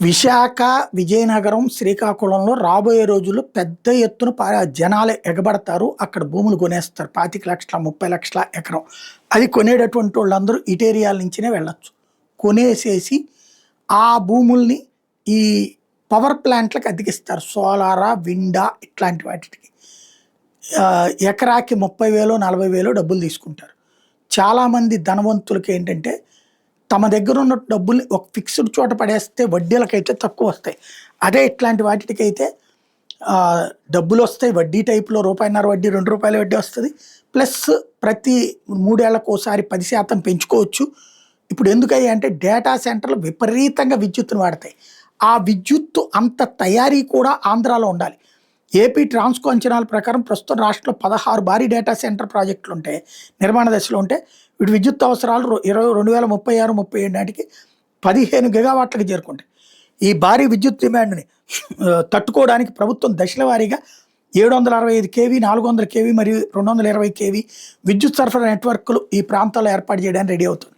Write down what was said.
విశాఖ, విజయనగరం, శ్రీకాకుళంలో రాబోయే రోజుల్లో పెద్ద ఎత్తున జనాలు ఎగబడతారు. అక్కడ భూములు కొనేస్తారు. 25,00,000, 30,00,000 ఎకరం. అది కొనేటటువంటి వాళ్ళందరూ ఇటేరియాల నుంచినే వెళ్ళొచ్చు. కొనేసేసి ఆ భూముల్ని ఈ పవర్ ప్లాంట్లకు అద్దెకిస్తారు. సోలారా, విండా ఇట్లాంటి వాటికి. ఎకరాకి 30,000, 40,000 డబ్బులు తీసుకుంటారు. చాలామంది ధనవంతులకి ఏంటంటే తమ దగ్గర ఉన్న డబ్బుల్ని ఒక ఫిక్స్డ్ చోట పడేస్తే వడ్డీలకైతే తక్కువ వస్తాయి. అదే ఇట్లాంటి వాటికైతే డబ్బులు వస్తాయి. వడ్డీ టైప్లో రూపాయన్నర వడ్డీ, ₹2 వడ్డీ వస్తుంది. ప్లస్ ప్రతి 3 ఏళ్లకు ఒకసారి 10% పెంచుకోవచ్చు. ఇప్పుడు ఎందుకయ్యా అంటే డేటా సెంటర్లు విపరీతంగా విద్యుత్తును వాడతాయి. ఆ విద్యుత్తు అంత తయారీ కూడా ఆంధ్రాలో ఉండాలి. ఏపీ ట్రాన్స్కో అంచనాల ప్రకారం ప్రస్తుతం రాష్ట్రంలో 16 భారీ డేటా సెంటర్ ప్రాజెక్టులు ఉంటాయి, నిర్మాణ దశలో ఉంటే వీటి విద్యుత్ అవసరాలు 2036-37 నాటికి 15 గిగావాట్లకు చేరుకుంటాయి. ఈ భారీ విద్యుత్ డిమాండ్ని తట్టుకోవడానికి ప్రభుత్వం దశల వారీగా 765 కేవీ, 400 కేవీ మరియు 220 కేవీ విద్యుత్ సరఫరా నెట్వర్క్లు ఈ ప్రాంతాల్లో ఏర్పాటు చేయడానికి రెడీ అవుతుంది.